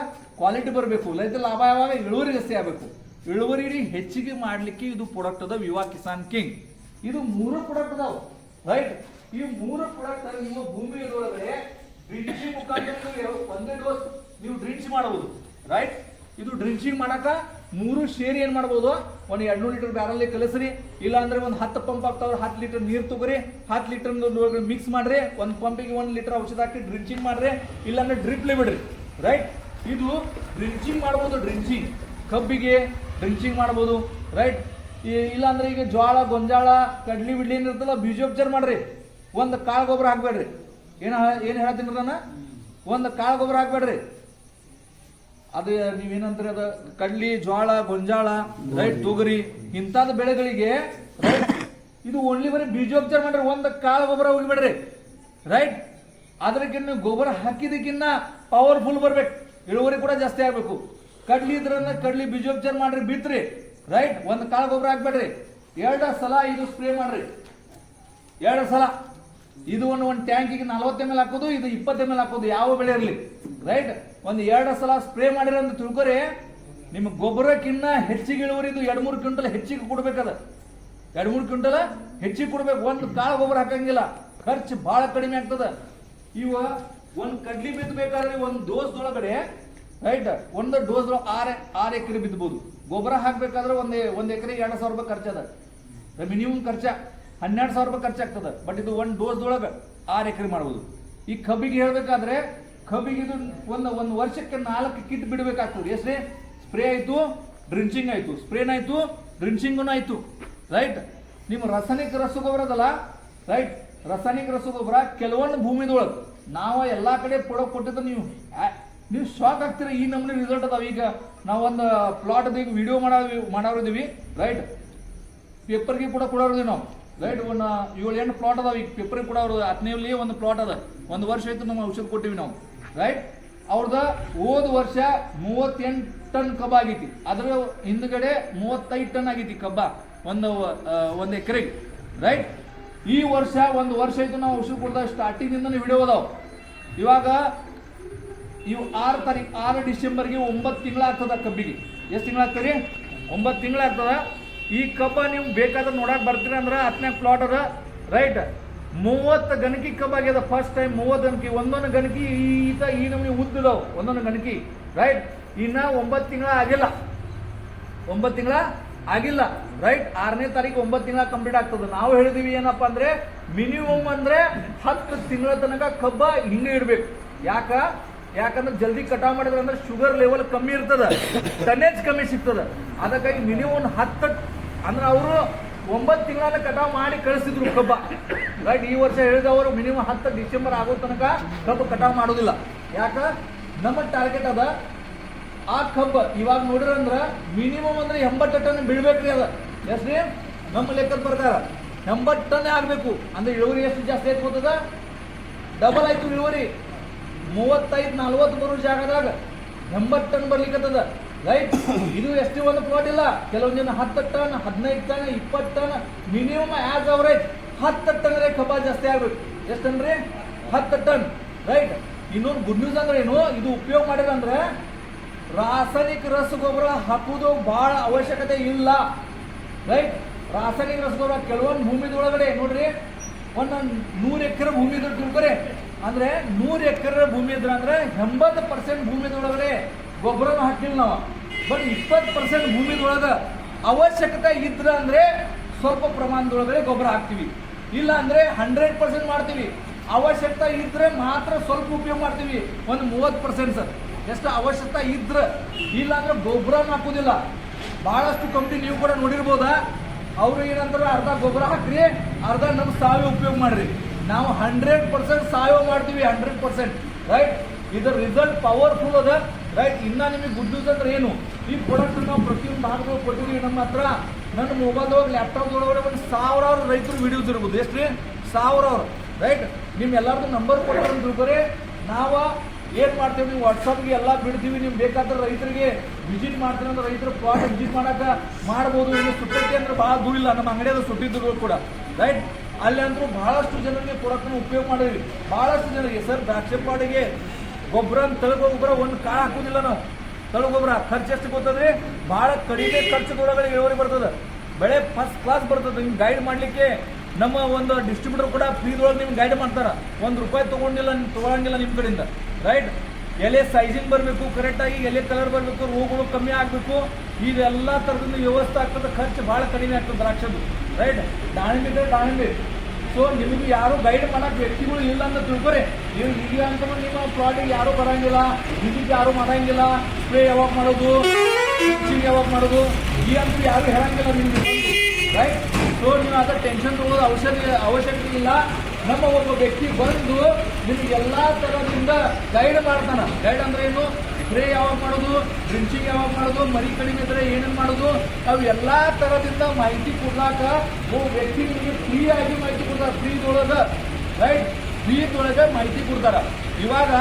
ಕ್ವಾಲಿಟಿ ಬರಬೇಕು. ರೈತರ ಲಾಭ ಯಾವಾಗ, ಇಳುವರಿ ಜಾಸ್ತಿ ಆಗಬೇಕು. ಇಳುವರಿ ಹೆಚ್ಚಿಗೆ ಮಾಡ್ಲಿಕ್ಕೆ ಇದು ಪ್ರಾಡಕ್ಟ್ ಅದ ವಿವಾ ಕಿಸಾನ್ ಕಿಂಗ್. ಇದು 3 ಪ್ರಾಡಕ್ಟ್ ಅದಾವ, ರೈಟ್. ಈ 3 ಪ್ರಾಡಕ್ಟ್ ನಿಮ್ಮ ಭೂಮಿ ಇರುವವರೆಗೆ ಡ್ರಿಂಚಿಂಗ್ ಮುಖಾಂತರ ಒಂದೇ ಡೋಸ್ ನೀವು ಡ್ರಿಂಚ್ ಮಾಡಬಹುದು, ರೈಟ್. ಇದು ಡ್ರಿಂಚಿಂಗ್ ಮಾಡಕ 3 ಶೇರ್ ಏನ್ ಮಾಡಬಹುದು, ಒಂದು 200 ಲೀಟರ್ ಬ್ಯಾರಲ್ ಕಲಸ್ರಿ, ಇಲ್ಲ ಅಂದ್ರೆ ಒಂದು 10 ಪಂಪ್ ಆಗ್ತಾವ್ರ, 10 ಲೀಟರ್ ನೀರು ತಗೋರಿ, 10 ಲೀಟರ್ ಮಿಕ್ಸ್ ಮಾಡ್ರಿ, ಒಂದು ಪಂಪಿಗೆ 1 ಲೀಟರ್ ಔಷಧ ಹಾಕಿ ಡ್ರಿಂಚಿಂಗ್ ಮಾಡ್ರಿ, ಇಲ್ಲಾಂದ್ರೆ ಡ್ರಿಪ್ಲೆ ಬಿಡ್ರಿ, ರೈಟ್. ಇದು ಡ್ರಿಂಚಿಂಗ್ ಮಾಡಬಹುದು. ಡ್ರಿಂಚಿಂಗ್ ಕಬ್ಬಿಗೆ ಡ್ರಿಂಚಿಂಗ್ ಮಾಡಬಹುದು, ರೈಟ್. ಇಲ್ಲಾಂದ್ರೆ ಈಗ ಜೋಳ, ಗೊಂಜಾಳ, ಕಡ್ಲಿ ಬಿಡ್ಲಿ ಏನಿರ್ತಲ್ಲ ಬೀಜೋಪಚಾರ ಮಾಡ್ರಿ. ಒಂದು ಕಾಳು ಗೊಬ್ಬರ ಹಾಕ್ಬೇಡ್ರಿ. ಏನ್ ಹೇಳ್ತೀನಿ ನಾನು, ಒಂದು ಕಾಳು ಗೊಬ್ಬರ ಹಾಕ್ಬೇಡ್ರಿ. ಅದು ನೀವೇನಂತಾರೆ, ಅದ ಕಡ್ಲಿ, ಜೋಳ, ಗೊಂಜಾಳ, ರೈಟ್, ತೊಗರಿ ಇಂಥದ್ದು ಬೆಳೆಗಳಿಗೆ, ರೈಟ್, ಇದು ಓನ್ಲಿ ಬರೀ ಬೀಜೋಪಚಾರ ಮಾಡ್ರಿ. ಒಂದು ಕಾಳು ಗೊಬ್ಬರ ಹೋಗಿಬೇಡ್ರಿ, ರೈಟ್. ಅದಕ್ಕಿನ್ನ ಗೊಬ್ಬರ ಹಾಕಿದಕ್ಕಿನ್ನ ಪವರ್ಫುಲ್ ಬರ್ಬೇಕು, ಇಳುವರಿ ಕೂಡ ಜಾಸ್ತಿ ಆಗ್ಬೇಕು. ಕಡ್ಲಿ ಇದ್ರನ್ನ ಕಡ್ಲಿ ಬೀಜೋಪಚಾರ ಮಾಡ್ರಿ, ಬಿತ್ರಿ, ರೈಟ್. ಒಂದು ಕಾಳು ಗೊಬ್ಬರ ಹಾಕ್ಬೇಡ್ರಿ. 2 ಸಲ ಇದು ಸ್ಪ್ರೇ ಮಾಡ್ರಿ, 2 ಸಲ. ಇದು ಒಂದು ಟ್ಯಾಂಕಿಗೆ 40 ml ಹಾಕೋದು, ಇದು 20 ml ಹಾಕೋದು, ಯಾವ ಬೆಳೆ ಇರಲಿ, ರೈಟ್. ಒಂದು 2 ಸಲ ಸ್ಪ್ರೇ ಮಾಡಿರ ಅಂತ ತಿಳ್ಕೊರಿ. ನಿಮ್ಮ ಗೊಬ್ಬರಕ್ಕಿನ್ನ ಹೆಚ್ಚಿಗೆ ಇಳುವರಿ ಇದು 2-3 ಕ್ವಿಂಟಲ್ ಹೆಚ್ಚಿಗೆ ಕೊಡ್ಬೇಕದ, 2-3 ಕ್ವಿಂಟಲ್ ಹೆಚ್ಚಿಗೆ ಕೊಡ್ಬೇಕು. ಒಂದು ಕಾಳು ಗೊಬ್ಬರ ಹಾಕಂಗಿಲ್ಲ, ಖರ್ಚು ಬಹಳ ಕಡಿಮೆ ಆಗ್ತದ. ಇವ ಒಂದು ಕಡ್ಲಿ ಬಿತ್ತಬೇಕಾದ್ರೆ ಒಂದು ಡೋಸ್ದೊಳಗಡೆ, ರೈಟ್, ಒಂದು ಡೋಸ್ದೊಳಗೆ 6 ಎಕರೆ ಬಿತ್ತಬಹುದು. ಗೊಬ್ಬರ ಹಾಕ್ಬೇಕಾದ್ರೆ ಒಂದು ಎಕರೆಗೆ 2,000 ರೂಪಾಯಿ ಖರ್ಚದ, ಮಿನಿಮಮ್ ಖರ್ಚ 12,000 ರೂಪಾಯಿ ಖರ್ಚಾಗ್ತದ. ಬಟ್ ಇದು ಒಂದು ಡೋಸ್ದೊಳಗೆ 6 ಎಕರೆ ಮಾಡ್ಬೋದು. ಈ ಕಬ್ಬಿಗೆ ಹೇಳ್ಬೇಕಾದ್ರೆ ಕಬ್ಬಿಗೆ ಇದು ಒಂದು ವರ್ಷಕ್ಕೆ 4 ಕಿಟ್ ಬಿಡಬೇಕಾಗ್ತದೆ. ಎಷ್ಟೇ ಸ್ಪ್ರೇ ಆಯ್ತು, ಡ್ರಿಂಚಿಂಗ್ ಆಯ್ತು, ಸ್ಪ್ರೇನ್ ಆಯ್ತು, ಡ್ರಿಂಚಿಂಗ್ ಆಯ್ತು, ರೈಟ್. ನಿಮ್ಮ ರಾಸಾಯನಿಕ ರಸಗೊಬ್ಬರದಲ್ಲ, ರೈಟ್. ರಾಸಾಯನಿಕ ರಸಗೊಬ್ಬರ ಕೆಲವೊಂದು ಭೂಮಿದೊಳಗೆ ನಾವು ಎಲ್ಲಾ ಕಡೆ ಪ್ರಾಡಕ್ಟ್ ಕೊಟ್ಟಿದ್ದು ನೀವು ಶಾಕ್ ಆಗ್ತೀರ. ಈ ನಮ್ನಿ ರಿಸಲ್ಟ್ ಅದಾವ. ಈಗ ನಾವೊಂದು ಪ್ಲಾಟ್ ಈಗ ವಿಡಿಯೋ ಮಾಡೋರಿದೀವಿ, ರೈಟ್. ಪೇಪರ್ಗೆ ಕೂಡ ಕೊಡೋರಿದೀವಿ ನಾವು, ರೈಟ್. ಒಂದು 7-8 ಪ್ಲಾಟ್ ಅದಾವ. ಈಗ ಪೇಪರ್ಗೆ ಕೂಡ ಅವರು 10ನೇ ಒಂದು ಪ್ಲಾಟ್ ಅದ. 1 ವರ್ಷ ಆಯ್ತು ನಮ್ಮ ಔಷಧ ಕೊಟ್ಟಿವಿ ನಾವು, ರೈಟ್. ಅವ್ರದ ಹೋದ ವರ್ಷ 38 ಟನ್ ಕಬ್ಬ ಆಗೈತಿ. ಅದ್ರ ಹಿಂದ್ಗಡೆ 35 ಟನ್ ಆಗೈತಿ ಕಬ್ಬ ಒಂದು ಎಕರೆಗೆ, ರೈಟ್. ಈ ವರ್ಷ 1 ವರ್ಷ ಆಯ್ತು ನಾವು ಔಷಧ ಕೊಡ್ದಾಗ ಸ್ಟಾರ್ಟಿಂಗ್ ಇಂದ ವಿಡಿಯೋ ಅದಾವ. ಇವಾಗ ಇವು 6 ಡಿಸೆಂಬರ್ಗೆ 9 ತಿಂಗಳ ಆಗ್ತದ ಕಬ್ಬಿಗೆ. ಎಷ್ಟು ತಿಂಗಳ ಆಗ್ತದೆ? 9 ತಿಂಗಳ ಆಗ್ತದ. ಈ ಕಬ್ಬ ನೀವು ಬೇಕಾದ್ರೆ ನೋಡಕ್ ಬರ್ತೀರ ಅಂದ್ರೆ 10ನೇ ಪ್ಲಾಟ್ ಅದ, ರೈಟ್. 30 ಗಣಕಿ ಕಬ್ಬ ಆಗ್ಯದ. First time 30 ಗಣಕಿ. ಒಂದೊಂದು ಗಣಕಿ ಈ ನಮಗೆ ಉದ್ದದಾವ, ಒಂದೊಂದು ಗಣಕಿ, ರೈಟ್. ಇನ್ನ 9 ತಿಂಗಳ ಆಗಿಲ್ಲ, 9 ತಿಂಗಳ ಆಗಿಲ್ಲ, ರೈಟ್. 6ನೇ ತಾರೀಕು 9 ತಿಂಗಳ ಕಂಪ್ಲೀಟ್ ಆಗ್ತದೆ. ನಾವು ಹೇಳಿದೀವಿ ಏನಪ್ಪಾ ಅಂದ್ರೆ ಮಿನಿಮಮ್ ಅಂದ್ರೆ 10 ತಿಂಗಳ ತನಕ ಕಬ್ಬ ಹಿಂಗೆ ಇಡ್ಬೇಕು. ಯಾಕಂದ್ರೆ ಜಲ್ದಿ ಕಟಾವ್ ಮಾಡಿದ್ರೆ ಅಂದ್ರೆ ಶುಗರ್ ಲೆವೆಲ್ ಕಮ್ಮಿ ಇರ್ತದ, ಟನೇಜ್ ಕಮ್ಮಿ ಸಿಗ್ತದ. ಅದಕ್ಕಾಗಿ ಮಿನಿಮಮ್ 10 ಅಂದ್ರೆ ಅವರು 9 ತಿಂಗಳ ಕಟಾವ್ ಮಾಡಿ ಕಳಿಸಿದ್ರು ಕಬ್ಬ. ರೈಟ್, ಈ ವರ್ಷ ಹೇಳಿದವರು ಮಿನಿಮಮ್ 10 ಡಿಸೆಂಬರ್ ಆಗೋ ತನಕ ಕಬ್ಬು ಕಟಾವ್ ಮಾಡೋದಿಲ್ಲ. ಯಾಕ ನಮ್ಮ ಟಾರ್ಗೆಟ್ ಅದ ಆ ಕಬ್ಬ ಇವಾಗ ನೋಡಿರಂದ್ರ ಮಿನಿಮಮ್ ಅಂದ್ರೆ 80 ಟನ್ ಬೀಳ್ಬೇಕ್ರಿ. ಅದ ಎಷ್ಟ್ರಿ ನಮ್ಮ ಲೆಕ್ಕದ ಪ್ರಕಾರ 80 ಟನ್ ಆಗ್ಬೇಕು. ಅಂದ್ರೆ ಇಳುವರಿ ಎಷ್ಟು ಜಾಸ್ತಿ ಆಯ್ತು ಗೊತ್ತದ, ಡಬಲ್ ಆಯ್ತು ಇಳುವರಿ. 35-40 ಬರೋ ಜಾಗದಾಗ 80 ಟನ್ ಬರ್ಲಿಕ್ಕತ್ತದ. ರೈಟ್, ಇದು ಎಷ್ಟು ಒಂದು ಪ್ಲಾಟ್ ಇಲ್ಲ. ಕೆಲವೊಂದು ಜನ 10 ton 15 ton 20 ton minimum as average 10 ton ಕಬ್ಬ ಜಾಸ್ತಿ ಆಗ್ಬೇಕು. ಎಷ್ಟನ್ರಿ 10 ಟನ್. ರೈಟ್, ಇನ್ನೊಂದು ಗುಡ್ ನ್ಯೂಸ್ ಅಂದ್ರೆ ಏನು, ಇದು ಉಪಯೋಗ ಮಾಡಿದ್ರೆ ರಾಸಾಯನಿಕ ರಸಗೊಬ್ಬರ ಹಾಕುವುದು ಬಹಳ ಅವಶ್ಯಕತೆ ಇಲ್ಲ. ರೈಟ್, ರಾಸಾಯನಿಕ ರಸಗೊಬ್ಬರ ಕೆಲವೊಂದು ಭೂಮಿದೊಳಗಡೆ ನೋಡ್ರಿ, ಒಂದು 100 ಎಕರೆ ಭೂಮಿ ಇದ್ರೆ ತಿಳ್ಕೊರಿ, ಅಂದ್ರೆ 100 ಎಕರೆ ಭೂಮಿ ಇದ್ರ ಅಂದ್ರೆ 80% ಭೂಮಿದೊಳಗಡೆ ಗೊಬ್ಬರನ ಹಾಕಿಲ್ಲ ನಾವು. ಬಟ್ 20% ಭೂಮಿದೊಳಗ ಅವಶ್ಯಕತೆ ಇದ್ರ ಅಂದ್ರೆ ಸ್ವಲ್ಪ ಪ್ರಮಾಣದೊಳಗಡೆ ಗೊಬ್ಬರ ಹಾಕ್ತಿವಿ. ಇಲ್ಲ ಅಂದ್ರೆ 100% ಮಾಡ್ತೀವಿ. ಅವಶ್ಯಕತೆ ಇದ್ರೆ ಮಾತ್ರ ಸ್ವಲ್ಪ ಉಪಯೋಗ ಮಾಡ್ತೀವಿ, ಒಂದು 30% ಸರ್. ಎಷ್ಟು ಅವಶ್ಯಕತೆ ಇದ್ರ, ಇಲ್ಲ ಅಂದ್ರೆ ಗೊಬ್ಬರನ ಹಾಕುದಿಲ್ಲ. ಬಹಳಷ್ಟು ಕಂಪ್ನಿ ನೀವು ಕೂಡ ನೋಡಿರ್ಬೋದ, ಅವ್ರು ಏನಂದ್ರೆ ಅರ್ಧ ಗೊಬ್ಬರ ಹಾಕ್ರಿ, ಅರ್ಧ ನಮ್ಮ ಸಾವಯವ ಉಪಯೋಗ ಮಾಡ್ರಿ. ನಾವು 100% ಸಾವಯವ ಮಾಡ್ತೀವಿ, 100%. ರೈಟ್, ಇದರ ರಿಸಲ್ಟ್ ಪವರ್ಫುಲ್ ಅದ. ರೈಟ್, ಇನ್ನ ನಿಮಗೆ ಗುಡ್ ನ್ಯೂಸ್ ಅಂದ್ರೆ ಏನು, ಈ ಪ್ರಾಡಕ್ಟ್ ನಾವು ಪ್ರತಿಯೊಂದು ಭಾಗಗಳು ಕೊಟ್ಟಿದ್ದೀವಿ. ನಮ್ಮ ಹತ್ರ ನನ್ನ ಮೊಬೈಲ್ದೊಳಗೆ ಲ್ಯಾಪ್ಟಾಪ್ದೊಳಗಡೆ ಒಂದು 1000 ರೈತರು ವಿಡಿಯೋಸ್ ಇರ್ಬೋದು. ಎಷ್ಟ್ರಿ 1000. ರೈಟ್, ನಿಮ್ ಎಲ್ಲಾರ್ದು ನಂಬರ್ ಕೊಟ್ಟರೆ ತಿಳ್ಕೊರಿ, ನಾವು ಏನ್ ಮಾಡ್ತೀವಿ, ನೀವು ವಾಟ್ಸಪ್ಗೆ ಎಲ್ಲ ಬಿಡ್ತೀವಿ. ನಿಮ್ಗೆ ಬೇಕಾದ್ರೆ ರೈತರಿಗೆ ವಿಸಿಟ್ ಮಾಡ್ತೀವಿ ಅಂದ್ರೆ ರೈತರ ಪ್ಲಾಟ್ ವಿಸಿಟ್ ಮಾಡಕ ಮಾಡ್ಬೋದು. ಇಲ್ಲಿ ಸುಟ್ಟೈತಿ ಅಂದ್ರೆ ಬಹಳ ದೂರ ಇಲ್ಲ, ನಮ್ಮ ಅಂಗಡಿಯಾಗ ಸುಟ್ಟಿದ್ರು ಕೂಡ. ರೈಟ್, ಅಲ್ಲಿ ಅಂತೂ ಬಹಳಷ್ಟು ಜನರಿಗೆ ಪ್ರಾಡಕ್ಟ್ನ ಉಪಯೋಗ ಮಾಡಿದ್ವಿ. ಬಹಳಷ್ಟು ಜನರಿಗೆ ಸರ್ ದ್ರಾಕ್ಷಿ ಪ್ಲಾಟಿಗೆ ಗೊಬ್ಬರ ತಳಗೊಬ್ಬರ ಒಂದು ಕಾಳು ಹಾಕುದಿಲ್ಲ ನಾವು. ತಳಗೊಬ್ಬರ ಖರ್ಚು ಎಷ್ಟು ಗೊತ್ತದ್ರಿ, ಬಹಳ ಕಡಿಮೆ ಖರ್ಚದೊಳಗಡೆ ಇಳುವರಿ ಬರ್ತದೆ, ಬೆಳೆ ಫಸ್ಟ್ ಕ್ಲಾಸ್ ಬರ್ತದೆ. ನಿಮ್ಗೆ ಗೈಡ್ ಮಾಡ್ಲಿಕ್ಕೆ ನಮ್ಮ ಒಂದು ಡಿಸ್ಟ್ರಿಬ್ಯೂಟರ್ ಕೂಡ ಫ್ರೀದೊಳಗೆ ನಿಮ್ಗೆ ಗೈಡ್ ಮಾಡ್ತಾರ. ₹1 ತಗೊಳಂಗಿಲ್ಲ ನಿಮ್ಮ ಕಡೆಯಿಂದ. ರೈಟ್, ಎಲೆ ಸೈಜಿಂಗ್ ಬರಬೇಕು, ಕರೆಕ್ಟಾಗಿ ಎಲೆ ಕಲರ್ ಬರಬೇಕು, ರೋಗಗಳು ಕಮ್ಮಿ ಆಗಬೇಕು. ಇದೆಲ್ಲ ಥರದಿಂದ ವ್ಯವಸ್ಥೆ ಆಗ್ತದೆ, ಖರ್ಚು ಭಾಳ ಕಡಿಮೆ ಆಗ್ತದೆ ದ್ರಾಕ್ಷದು. ರೈಟ್, ದಾಳಿಂಬೆ. ಸೊ ನಿಮಗೆ ಯಾರು ಗೈಡ್ ಮಾಡಕ್ ವ್ಯಕ್ತಿಗಳು ಇಲ್ಲ ಅಂತ ತಿಳ್ಕೊರಿ. ನೀವು ಈಗ ಅಂತ ನಿಮ್ಮ ಪ್ರಾಡಕ್ಟ್ ಯಾರು ಬರಂಗಿಲ್ಲ, ವಿಸಿಟ್ ಯಾರು ಮಾಡಂಗಿಲ್ಲ, ಸ್ಪ್ರೇ ಯಾವಾಗ ಮಾಡೋದು, ಯಾವಾಗ ಮಾಡೋದು, ಈ ಅಂತ ಯಾರು ಹೇಳಂಗಿಲ್ಲ ನಿಮ್ಗೆ. ರೈಟ್, ಸೊ ನೀವು ಅದ್ರ ಟೆನ್ಷನ್ ತಗೊಳ್ಳೋದು ಅವಶ್ಯಕತೆ ಇಲ್ಲ. ನಮ್ಮ ಒಬ್ಬ ವ್ಯಕ್ತಿ ಬಂದು ನಿಮ್ಗೆ ಎಲ್ಲಾ ತರದಿಂದ ಗೈಡ್ ಮಾಡ್ತಾನ. ಗೈಡ್ ಅಂದ್ರೆ ಏನು, ಸ್ಪ್ರೇ ಯಾವಾಗ ಮಾಡೋದು, ಡ್ರಿಂಚಿಂಗ್ ಯಾವಾಗ ಮಾಡೋದು, ಮರಿ ಕಡಿಮೆ ಇದ್ರೆ ಏನೇನು ಮಾಡೋದು, ಅವು ಎಲ್ಲಾ ತರದಿಂದ ಮಾಹಿತಿ ಕೊಡ್ಲಾಕ ಒಬ್ಬ ವ್ಯಕ್ತಿ ನಿಮಗೆ ಫ್ರೀ ಆಗಿ ಮಾಹಿತಿ ಕೊಡ್ತಾರೆ. ಫ್ರೀದೊಳಗ. ರೈಟ್, ಫ್ರೀದೊಳಗೆ ಮಾಹಿತಿ ಕೊಡ್ತಾರ. ಇವಾಗ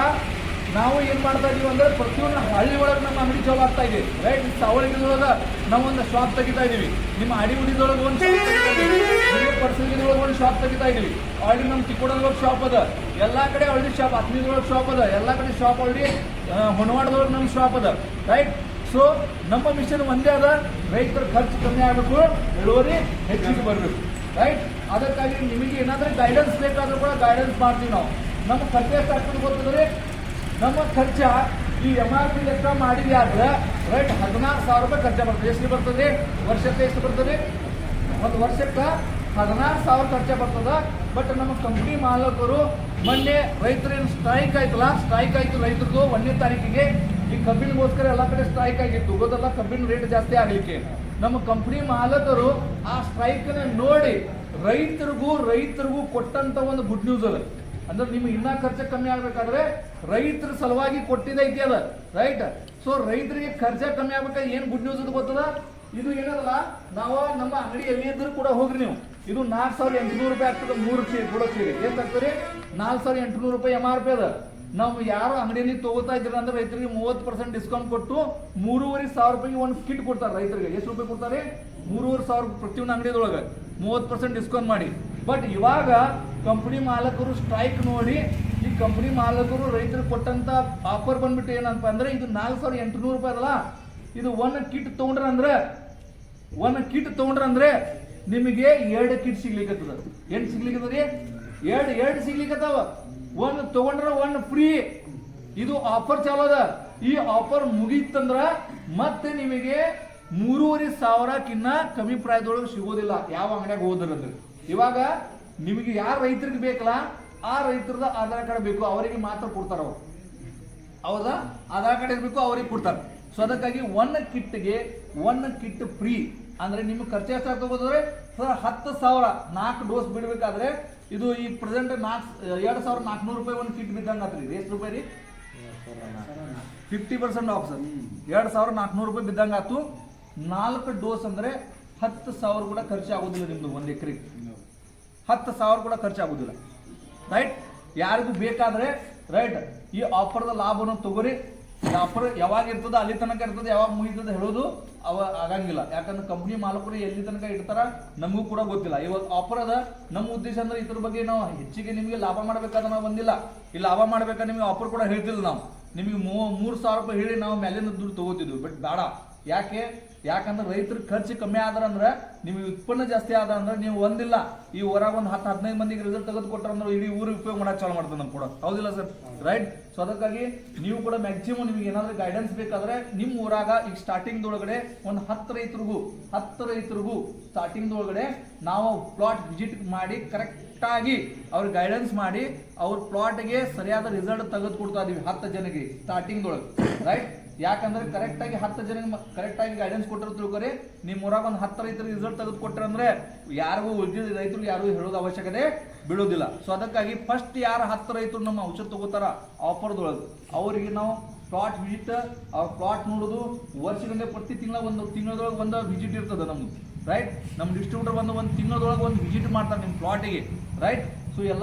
ನಾವು ಏನ್ ಮಾಡ್ತಾ ಇದೀವಿ ಅಂದ್ರೆ ಪ್ರತಿಯೊಂದು ಹಳ್ಳಿ ಒಳಗೆ ನಮ್ಮ ಅಂಗಡಿ ಚಾಲು ಆಗ್ತಾ ಇದೆ. ರೈಟ್, ಸಾವಳಗಿದೊಳಗ ನಾವೊಂದು ಶಾಪ್ ತೆಗಿತಾ ಇದೀವಿ. ನಿಮ್ಮ ಅಡಿಗುಡಿದೊಳಗೆ ಒಂದು ಶಾಪ್ ತೆಗಿತಾ ಇದೀವಿ, ಪರ್ಸಲ್ಗಿದೊಳಗೆ ಒಂದು ಶಾಪ್ ತೆಗಿತಾ ಇದೀವಿ. ಆಲ್ರೆಡಿ ನಮ್ಮ ತಿಕ್ಕೋಡದೊಳಗೆ ಶಾಪ್ ಅದ, ಎಲ್ಲಾ ಕಡೆ ಆಲ್ರೆಡಿ ಶಾಪ್, ಆತ್ಮೀಯದೊಳಗೆ ಶಾಪ್ ಅದ, ಎಲ್ಲಾ ಕಡೆ ಶಾಪ್ ಆಲ್ರೆಡಿ, ಹೊನವಾಡದೊಳಗೆ ನಮ್ಮ ಶಾಪ್ ಅದ. ರೈಟ್, ಸೊ ನಮ್ಮ ಮಿಷನ್ ಒಂದೇ ಅದ, ರೈತರ ಖರ್ಚು ಕಮ್ಮಿ ಆಗಬೇಕು, ಇಳುವರಿ ಹೆಚ್ಚಿಗೆ ಬರಬೇಕು. ರೈಟ್, ಅದಕ್ಕಾಗಿ ನಿಮಗೆ ಏನಾದ್ರೂ ಗೈಡೆನ್ಸ್ ಬೇಕಾದ್ರೂ ಕೂಡ ಗೈಡೆನ್ಸ್ ಮಾಡ್ತೀವಿ ನಾವು. ನಮ್ಮ ಖರ್ಚು ಎಷ್ಟು ಆಗ್ತದೆ ಗೊತ್ತಿದ್ರೆ, ನಮ್ಮ ಖರ್ಚ ಈ MRP ಲೆಕ್ಕ ಮಾಡಿದ್ವಿ ಆದ್ರೆ ರೈಟ್ 16,000 ರೂಪಾಯಿ ಖರ್ಚು ಬರ್ತದೆ. ಎಷ್ಟು ಬರ್ತದೆ ವರ್ಷಕ್ಕೆ? ಎಷ್ಟು ಬರ್ತದೆ ಒಂದು ವರ್ಷಕ್ಕೆ? 16,000 ಖರ್ಚು ಬರ್ತದ. ಬಟ್ ನಮ್ಮ ಕಂಪ್ನಿ ಮಾಲಕರು ಮೊನ್ನೆ ರೈತರೇನು ಸ್ಟ್ರೈಕ್ ಆಯ್ತಲ್ಲ, ಸ್ಟ್ರೈಕ್ ಆಯ್ತು ರೈತರದು 1ನೇ ತಾರೀಕಿಗೆ. ಈ ಕಬ್ಬಿನಗೋಸ್ಕರ ಎಲ್ಲ ಕಡೆ ಸ್ಟ್ರೈಕ್ ಆಗಿತ್ತು ಗೊತ್ತಲ್ಲ, ಕಬ್ಬಿನ ರೇಟ್ ಜಾಸ್ತಿ ಆಗ್ಲಿಕ್ಕೆ. ನಮ್ಮ ಕಂಪ್ನಿ ಮಾಲಕರು ಆ ಸ್ಟ್ರೈಕ್ ನೋಡಿ ರೈತರಿಗೂ ಕೊಟ್ಟಂತ ಒಂದು ಗುಡ್ ನ್ಯೂಸ್ ಅದ. ಅಂದ್ರೆ ನಿಮ್ಗೆ ಇನ್ನ ಖರ್ಚು ಕಮ್ಮಿ ಆಗ್ಬೇಕಾದ್ರೆ ರೈತರ ಸಲುವಾಗಿ ಕೊಟ್ಟಿದ್ದೈತಿ ಅದ. ರೈಟ್, ಸೊ ರೈತರಿಗೆ ಖರ್ಚ ಕಮ್ಮಿ ಆಗ್ಬೇಕಾದ್ರೆ ಏನ್ ಗುಡ್ ನ್ಯೂಸ್ ಅದು ಗೊತ್ತದ. ಇದು ಏನದಲ್ಲ, ನಾವು ನಮ್ಮ ಅಂಗಡಿ ಎಲ್ಲಿ ಇದ್ರು ಕೂಡ ಹೋಗ್ರಿ ನೀವು, ಇದು 4,800 ರೂಪಾಯಿ ಆಗ್ತದೆ. 3 ಸೀರೆ ಕೂಡ ಸೀರೆ ಎಷ್ಟು ಆಗ್ತದೆ? 4,800 ರೂಪಾಯಿ MRP ಅದ. ನಾವು ಯಾರು ಅಂಗಡಿಯಲ್ಲಿ ತಗೋತಾ ಇದ್ದೀರ ಅಂದ್ರೆ ರೈತರಿಗೆ 30% ಡಿಸ್ಕೌಂಟ್ ಕೊಟ್ಟು 3,500 ರೂಪಾಯಿಗೆ ಒಂದು ಕಿಟ್ ಕೊಡ್ತಾರೆ ರೈತರಿಗೆ. ಎಷ್ಟು ರೂಪಾಯಿ ಕೊಡ್ತಾರೆ? 3,500 ಪ್ರತಿಯೊಂದು ಅಂಗಡಿದೊಳಗೆ 30% ಡಿಸ್ಕೌಂಟ್ ಮಾಡಿ. ಬಟ್ ಇವಾಗ ಕಂಪನಿ ಮಾಲಕರು ಸ್ಟ್ರೈಕ್ ನೋಡಿ ಈ ಕಂಪನಿ ಮಾಲಕರು ರೈತರಿಗೆ ಕೊಟ್ಟಂತ ಆಫರ್ ಬಂದ್ಬಿಟ್ಟು ಏನಂತ ಅಂದ್ರೆ, ಇದು 4,800 ರೂಪಾಯಿ ಅದಲ್ಲ, ಇದು ಒಂದು ಕಿಟ್ ತಗೊಂಡ್ರೆ ನಿಮಗೆ 2 ಕಿಟ್ ಸಿಗ್ಲಿಕ್ಕತ್ತದ. ಏನು ಸಿಗ್ಲಿಕ್ಕತ್ತದ್ರಿ? 2 ಸಿಗ್ಲಿಕ್ಕತ್ತಾವ. ಒಂದು ತಗೊಂಡ್ರೆ ಒಂದು ಫ್ರೀ. ಇದು ಆಫರ್ ಚಾಲು ಅದ. ಈ ಆಫರ್ ಮುಗೀತಂದ್ರ ಮತ್ತೆ ನಿಮಗೆ 3,500ಕ್ಕಿನ್ನ ಕಮ್ಮಿ ಪ್ರಾಯದೊಳಗೆ ಸಿಗೋದಿಲ್ಲ ಯಾವ ಅಂಗಡಿಯಾಗ ಹೋದ್ರಂದ್ರೆ. ಇವಾಗ ನಿಮಗೆ ಯಾರ ರೈತರಿಗೆ ಬೇಕಲ್ಲ ಆ ರೈತರದ ಆಧಾರ್ ಕಾರ್ಡ್ ಬೇಕು, ಅವರಿಗೆ ಮಾತ್ರ ಕೊಡ್ತಾರ ಅವ್ರು. ಹೌದಾ? ಆಧಾರ್ ಕಾರ್ಡ್ ಇರಬೇಕು, ಅವ್ರಿಗೆ ಕೊಡ್ತಾರೆ. ಸೊ ಅದಕ್ಕಾಗಿ 1 ಕಿಟ್ಗೆ 1 ಕಿಟ್ ಫ್ರೀ ಅಂದ್ರೆ ನಿಮ್ಗೆ ಖರ್ಚು ಎಷ್ಟು ಆಗ್ತದೆ ಸರ್ 10,000 4 ಡೋಸ್ ಬಿಡಬೇಕಾದ್ರೆ ಇದು ಈ ಪ್ರೆಸೆಂಟ್ 2,400 ರೂಪಾಯಿ ಒಂದು ಕಿಟ್ ಬಿದ್ದಂಗೆ ಆತ್ರಿ. ಎಷ್ಟು ರೂಪಾಯಿ ರೀ? 50% ಆಫ್ ಸರ್. 2,400 ರೂಪಾಯಿ ಬಿದ್ದಂಗೆ ಆತು. 4 ಡೋಸ್ ಅಂದ್ರೆ 10,000 ಕೂಡ ಖರ್ಚು ಆಗೋದಿಲ್ಲ ನಿಮ್ದು ಒಂದು ಎಕರೆಗೆ. 10,000 ಕೂಡ ಖರ್ಚು ಆಗೋದಿಲ್ಲ. ರೈಟ್, ಯಾರಿಗೂ ಬೇಕಾದ್ರೆ ರೈಟ್ ಈ ಆಫರ್ದ ಲಾಭವನ್ನು ತಗೋರಿ. ಆಫರ್ ಯಾವಾಗ ಇರ್ತದ ಅಲ್ಲಿ ತನಕ ಇರ್ತದೆ, ಯಾವಾಗ ಮುಗಿತದೆ ಹೇಳೋದು ಆಗಂಗಿಲ್ಲ. ಯಾಕಂದ್ರೆ ಕಂಪ್ನಿ ಮಾಲಕರು ಎಲ್ಲಿ ತನಕ ಇಡ್ತಾರ ನಮಗೂ ಕೂಡ ಗೊತ್ತಿಲ್ಲ. ಇವತ್ತು ಆಫರ್ ಅದ. ನಮ್ಮ ಉದ್ದೇಶ ಅಂದ್ರೆ ಇದ್ರ ಬಗ್ಗೆ ನಾವು ಹೆಚ್ಚಿಗೆ ನಿಮಗೆ ಲಾಭ ಮಾಡ್ಬೇಕಾದ್ರೆ ನಾವು ಬಂದಿಲ್ಲ. ಈ ಲಾಭ ಮಾಡ್ಬೇಕಾದ್ರೆ ನಿಮಗೆ ಆಫರ್ ಕೂಡ ಹೇಳ್ತಿಲ್ಲ. ನಾವು ನಿಮಗೆ 3,000 ರೂಪಾಯಿ ಹೇಳಿ ನಾವು ಮೇಲಿನ ದುಡ್ಡು ತಗೋತಿದ್ವಿ. ಬಟ್ ಬೇಡ. ಯಾಕಂದ್ರೆ ರೈತರ ಖರ್ಚು ಕಮ್ಮಿ ಆದ್ರ ಅಂದ್ರೆ ನಿಮಗೆ ಉತ್ಪನ್ನ ಜಾಸ್ತಿ ಆದ ಅಂದ್ರೆ ನೀವು ಒಂದಿಲ್ಲ ಈ ಹೊರಗೆ ಒಂದು 10-15 ಮಂದಿಗೆ ರಿಸಲ್ಟ್ ತೆಗೆದು ಕೊಟ್ಟರೆ ಇಡೀ ಊರಿಗೆ ಉಪಯೋಗ ಮಾಡಕ್ಕೆ ಚಾಲು ಮಾಡ್ತದೆ ನಮ್ಮ ಕೂಡ. ಹೌದಿಲ್ಲ ಸರ್? ರೈಟ್. ಸೊ ಅದಕ್ಕಾಗಿ ನೀವು ಕೂಡ ಮ್ಯಾಕ್ಸಿಮಮ್ ನಿಮಗೆ ಏನಾದ್ರೂ ಗೈಡೆನ್ಸ್ ಬೇಕಾದ್ರೆ ನಿಮ್ಮ ಊರಾಗ ಈಗ ಸ್ಟಾರ್ಟಿಂಗ್ ಒಳಗಡೆ ಒಂದು 10 ರೈತರಿಗೂ ಸ್ಟಾರ್ಟಿಂಗ್ ಒಳಗಡೆ ನಾವು ಪ್ಲಾಟ್ ವಿಸಿಟ್ ಮಾಡಿ ಕರೆಕ್ಟ್ ಆಗಿ ಅವ್ರಿಗೆ ಗೈಡೆನ್ಸ್ ಮಾಡಿ ಅವ್ರ ಪ್ಲಾಟ್ಗೆ ಸರಿಯಾದ ರಿಸಲ್ಟ್ ತೆಗೆದು ಕೊಡ್ತಾ ಇದೀವಿ 10 ಜನಕ್ಕೆ ಸ್ಟಾರ್ಟಿಂಗ್ ಒಳಗೆ. ರೈಟ್. ಯಾಕಂದ್ರೆ ಕರೆಕ್ಟ್ ಆಗಿ 10 ಜನಕ್ಕೆ ಕರೆಕ್ಟ್ ಆಗಿ ಗೈಡೆನ್ಸ್ ಕೊಟ್ಟರು ತಿಳ್ಕೊರಿ. ನಿಮ್ಮ ಊರಾಗ ಒಂದು 10 ರೈತರಿಗೆ ರಿಸಲ್ಟ್ ತೆಗೆದು ಕೊಟ್ಟರೆ ಅಂದ್ರೆ ಯಾರಿಗೂ ಉಳಿದ ರೈತರು ಯಾರಿಗೂ ಹೇಳೋದು ಅವಶ್ಯಕತೆ ಬೀಳೋದಿಲ್ಲ. ಸೊ ಅದಕ್ಕಾಗಿ ಫಸ್ಟ್ ಯಾರು 10 ರೈತರು ನಮ್ಮ ಔಷಧ ತಗೋತಾರ ಆಫರ್ದೊಳಗೆ ಅವರಿಗೆ ನಾವು ಪ್ಲಾಟ್ ವಿಸಿಟ್, ಅವ್ರ ಪ್ಲಾಟ್ ನೋಡೋದು ವರ್ಷದಿಂದ ಪ್ರತಿ ತಿಂಗಳದೊಳಗೆ ಒಂದು ವಿಸಿಟ್ ಇರ್ತದೆ ನಮ್ದು. ರೈಟ್. ನಮ್ಮ ಡಿಸ್ಟ್ರಿಬ್ಯೂಟರ್ ಬಂದು ಒಂದು ತಿಂಗಳದೊಳಗೆ ಒಂದು ವಿಸಿಟ್ ಮಾಡ್ತಾರೆ ನಿಮ್ಮ ಪ್ಲಾಟಿಗೆ. ರೈಟ್. ಸೊ ಎಲ್ಲ